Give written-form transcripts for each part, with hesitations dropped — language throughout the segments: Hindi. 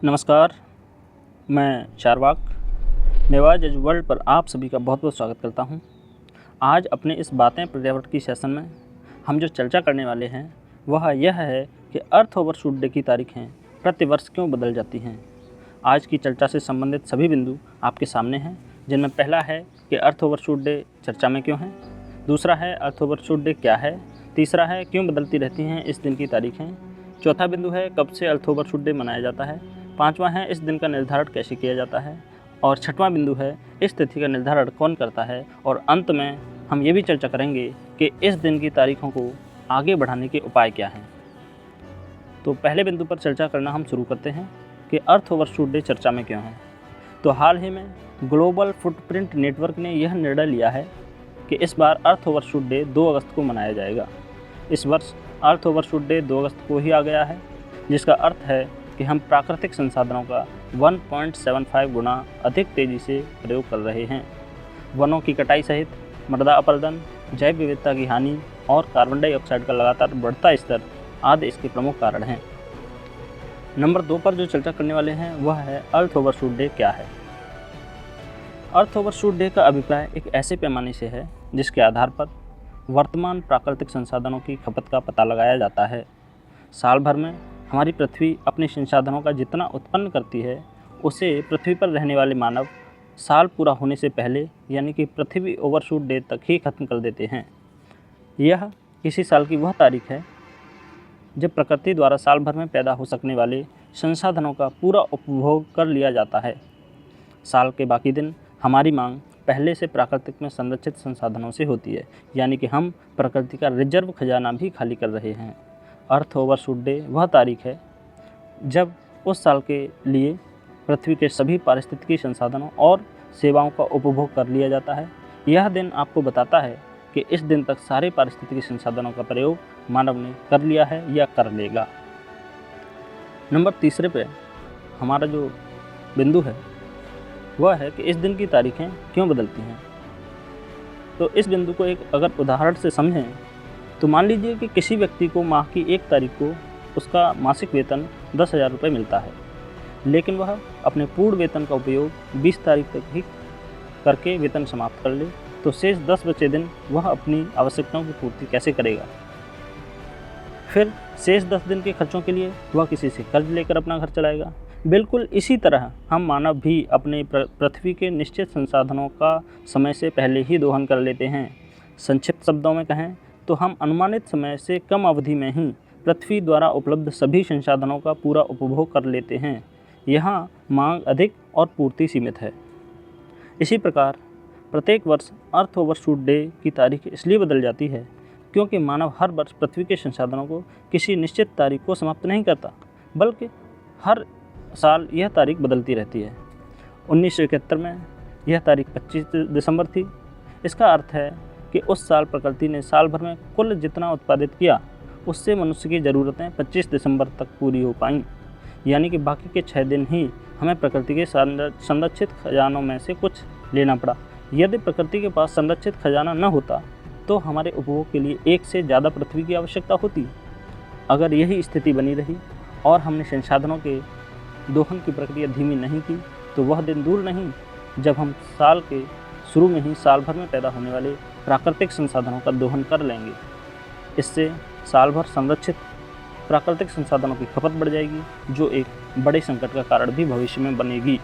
नमस्कार, मैं चारवाक नेवाज एज वर्ल्ड पर आप सभी का बहुत बहुत स्वागत करता हूं। आज अपने इस बातें पर्यावरण की सेशन में हम जो चर्चा करने वाले हैं वह यह है कि अर्थ ओवरशूट डे की तारीखें प्रतिवर्ष क्यों बदल जाती हैं। आज की चर्चा से संबंधित सभी बिंदु आपके सामने हैं, जिनमें पहला है कि अर्थ ओवरशूट डे चर्चा में क्यों है, दूसरा है अर्थ ओवरशूट डे क्या है, तीसरा है क्यों बदलती रहती हैं इस दिन की तारीखें, चौथा बिंदु है कब से अर्थ ओवरशूट डे मनाया जाता है, पांचवा है इस दिन का निर्धारण कैसे किया जाता है, और छठवां बिंदु है इस तिथि का निर्धारण कौन करता है, और अंत में हम ये भी चर्चा करेंगे कि इस दिन की तारीखों को आगे बढ़ाने के उपाय क्या हैं। तो पहले बिंदु पर चर्चा करना हम शुरू करते हैं कि अर्थ ओवरशूट डे चर्चा में क्यों है। तो हाल ही में ग्लोबल फुटप्रिंट नेटवर्क ने यह निर्णय लिया है कि इस बार अर्थ ओवरशूट डे 2 अगस्त को मनाया जाएगा। इस वर्ष अर्थ ओवरशूट डे 2 अगस्त को ही आ गया है, जिसका अर्थ है कि हम प्राकृतिक संसाधनों का 1.75 गुना अधिक तेज़ी से प्रयोग कर रहे हैं। वनों की कटाई सहित मृदा अपरदन, जैव विविधता की हानि और कार्बन डाइऑक्साइड का लगातार बढ़ता स्तर आदि इसके प्रमुख कारण हैं। नंबर 2 पर जो चर्चा करने वाले हैं वह है अर्थ ओवरशूट डे क्या है। अर्थ ओवरशूट डे का अभिप्राय एक ऐसे पैमाने से है जिसके आधार पर वर्तमान प्राकृतिक संसाधनों की खपत का पता लगाया जाता है। साल भर में हमारी पृथ्वी अपने संसाधनों का जितना उत्पन्न करती है उसे पृथ्वी पर रहने वाले मानव साल पूरा होने से पहले यानी कि पृथ्वी ओवरशूट डे तक ही खत्म कर देते हैं। यह किसी साल की वह तारीख है जब प्रकृति द्वारा साल भर में पैदा हो सकने वाले संसाधनों का पूरा उपभोग कर लिया जाता है। साल के बाकी दिन हमारी मांग पहले से प्राकृतिक में संरक्षित संसाधनों से होती है, यानी कि हम प्रकृति का रिजर्व खजाना भी खाली कर रहे हैं। अर्थ ओवरशूट डे वह तारीख है जब उस साल के लिए पृथ्वी के सभी पारिस्थितिकी संसाधनों और सेवाओं का उपभोग कर लिया जाता है। यह दिन आपको बताता है कि इस दिन तक सारे पारिस्थितिकी संसाधनों का प्रयोग मानव ने कर लिया है या कर लेगा। नंबर 3 पे हमारा जो बिंदु है वह है कि इस दिन की तारीखें क्यों बदलती हैं। तो इस बिंदु को एक अगर उदाहरण से समझें तो मान लीजिए कि किसी व्यक्ति को माह की 1 तारीख को उसका मासिक वेतन 10,000 रुपये मिलता है, लेकिन वह अपने पूर्ण वेतन का उपयोग 20 तारीख तक ही करके वेतन समाप्त कर ले, तो शेष 10 बचे दिन वह अपनी आवश्यकताओं की पूर्ति कैसे करेगा। फिर शेष 10 दिन के खर्चों के लिए वह किसी से कर्ज लेकर अपना घर चलाएगा। बिल्कुल इसी तरह हम मानव भी अपने पृथ्वी के निश्चित संसाधनों का समय से पहले ही दोहन कर लेते हैं। संक्षिप्त शब्दों में कहें तो हम अनुमानित समय से कम अवधि में ही पृथ्वी द्वारा उपलब्ध सभी संसाधनों का पूरा उपभोग कर लेते हैं। यहाँ मांग अधिक और पूर्ति सीमित है। इसी प्रकार प्रत्येक वर्ष अर्थ ओवरशूट डे की तारीख इसलिए बदल जाती है क्योंकि मानव हर वर्ष पृथ्वी के संसाधनों को किसी निश्चित तारीख को समाप्त नहीं करता, बल्कि हर साल यह तारीख बदलती रहती है। 1971 में यह तारीख 25 दिसंबर थी। इसका अर्थ है कि उस साल प्रकृति ने साल भर में कुल जितना उत्पादित किया उससे मनुष्य की ज़रूरतें 25 दिसंबर तक पूरी हो पाईं, यानी कि बाकी के 6 दिन ही हमें प्रकृति के संरक्षित खजानों में से कुछ लेना पड़ा। यदि प्रकृति के पास संरक्षित खजाना न होता तो हमारे उपभोग के लिए 1 से ज़्यादा पृथ्वी की आवश्यकता होती। अगर यही स्थिति बनी रही और हमने संसाधनों के दोहन की प्रक्रिया धीमी नहीं की तो वह दिन दूर नहीं जब हम साल के शुरू में ही साल भर में पैदा होने वाले प्राकृतिक संसाधनों का दोहन कर लेंगे। इससे साल भर संरक्षित प्राकृतिक संसाधनों की खपत बढ़ जाएगी, जो एक बड़े संकट का कारण भी भविष्य में बनेगी।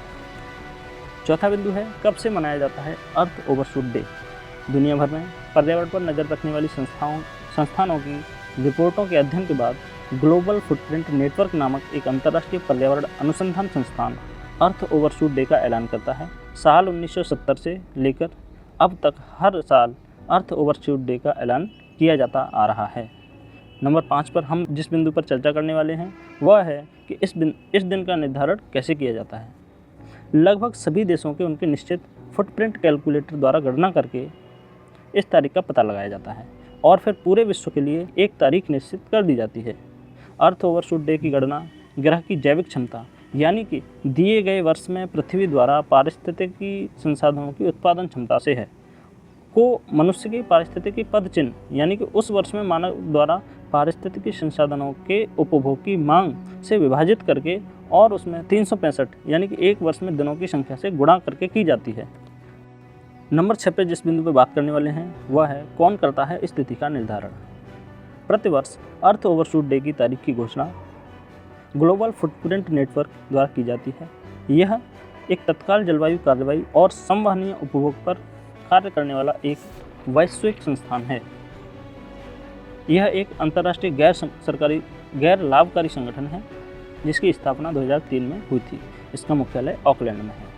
चौथा बिंदु है कब से मनाया जाता है अर्थ ओवरशूट डे। दुनिया भर में पर्यावरण पर नज़र रखने वाली संस्थानों की रिपोर्टों के अध्ययन के बाद ग्लोबल फुटप्रिंट नेटवर्क नामक एक अंतर्राष्ट्रीय पर्यावरण अनुसंधान संस्थान अर्थ ओवरशूट डे का ऐलान करता है। साल 1970 से लेकर अब तक हर साल अर्थ ओवरशूट डे का ऐलान किया जाता आ रहा है। नंबर 5 पर हम जिस बिंदु पर चर्चा करने वाले हैं वह है कि इस दिन का निर्धारण कैसे किया जाता है। लगभग सभी देशों के उनके निश्चित फुटप्रिंट कैलकुलेटर द्वारा गणना करके इस तारीख का पता लगाया जाता है और फिर पूरे विश्व के लिए एक तारीख निश्चित कर दी जाती है। अर्थ ओवरशूट डे की गणना ग्रह की जैविक क्षमता यानी कि दिए गए वर्ष में पृथ्वी द्वारा पारिस्थितिकी संसाधनों की उत्पादन क्षमता से है को मनुष्य के पारिस्थितिकी पद चिन्ह यानी कि उस वर्ष में मानव द्वारा पारिस्थितिकी संसाधनों के उपभोग की मांग से विभाजित करके और उसमें 365 यानी कि एक वर्ष में दिनों की संख्या से गुणा करके की जाती है। नंबर 6 पे जिस बिंदु पर बात करने वाले हैं वह है कौन करता है स्थिति का निर्धारण। प्रतिवर्ष अर्थ ओवरशूट डे की तारीख की घोषणा ग्लोबल फुटप्रिंट नेटवर्क द्वारा की जाती है। यह एक तत्काल जलवायु कार्रवाई और संवहनीय उपभोग पर कार्य करने वाला एक वैश्विक संस्थान है। यह एक अंतर्राष्ट्रीय गैर लाभकारी संगठन है जिसकी स्थापना 2003 में हुई थी। इसका मुख्यालय ऑकलैंड में है।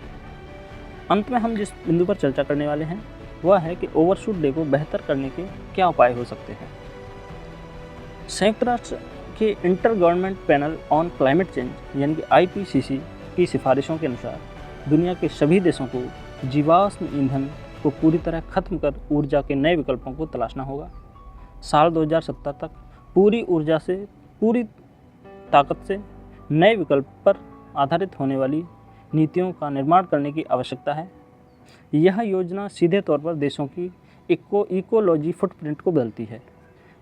अंत में हम जिस बिंदु पर चर्चा करने वाले हैं वह है कि ओवरशूट डे को बेहतर करने के क्या उपाय हो सकते हैं। संयुक्त राष्ट्र के inter government panel on climate change यानी कि IPCC की सिफारिशों के अनुसार दुनिया के सभी देशों को जीवाश्म ईंधन को पूरी तरह खत्म कर ऊर्जा के नए विकल्पों को तलाशना होगा। साल 2070 तक पूरी ताकत से नए विकल्प पर आधारित होने वाली नीतियों का निर्माण करने की आवश्यकता है। यह योजना सीधे तौर पर देशों की इकोलॉजी फुटप्रिंट को बदलती है।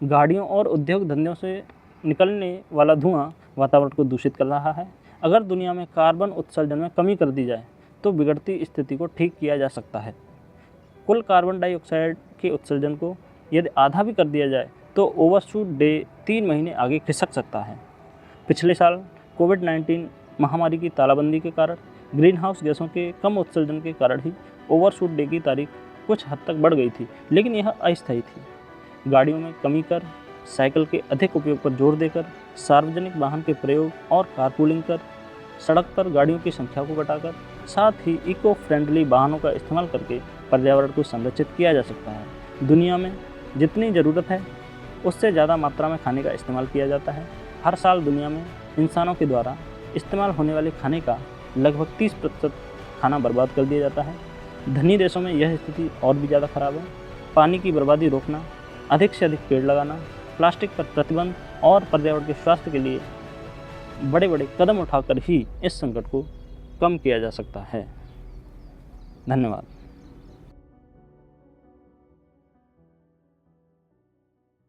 गाड़ियों और उद्योग धंधों से निकलने वाला धुआं वातावरण को दूषित कर रहा है। अगर दुनिया में कार्बन उत्सर्जन में कमी कर दी जाए तो बिगड़ती स्थिति को ठीक किया जा सकता है। कुल कार्बन डाइऑक्साइड के उत्सर्जन को यदि आधा भी कर दिया जाए तो ओवरशूट डे 3 महीने आगे खिसक सकता है। पिछले साल कोविड-19 महामारी की तालाबंदी के कारण ग्रीन हाउस गैसों के कम उत्सर्जन के कारण ही ओवरशूट डे की तारीख कुछ हद तक बढ़ गई थी, लेकिन यह अस्थायी थी। गाड़ियों में कमी कर, साइकिल के अधिक उपयोग पर जोर देकर, सार्वजनिक वाहन के प्रयोग और कारपूलिंग कर, सड़क पर गाड़ियों की संख्या को घटाकर, साथ ही इको फ्रेंडली वाहनों का इस्तेमाल करके पर्यावरण को संरक्षित किया जा सकता है। दुनिया में जितनी ज़रूरत है उससे ज़्यादा मात्रा में खाने का इस्तेमाल किया जाता है। हर साल दुनिया में इंसानों के द्वारा इस्तेमाल होने वाले खाने का लगभग 30% खाना बर्बाद कर दिया जाता है। धनी देशों में यह स्थिति और भी ज़्यादा खराब है। पानी की बर्बादी रोकना, अधिक से अधिक पेड़ लगाना, प्लास्टिक पर प्रतिबंध और पर्यावरण के स्वास्थ्य के लिए बड़े बड़े कदम उठाकर ही इस संकट को कम किया जा सकता है। धन्यवाद।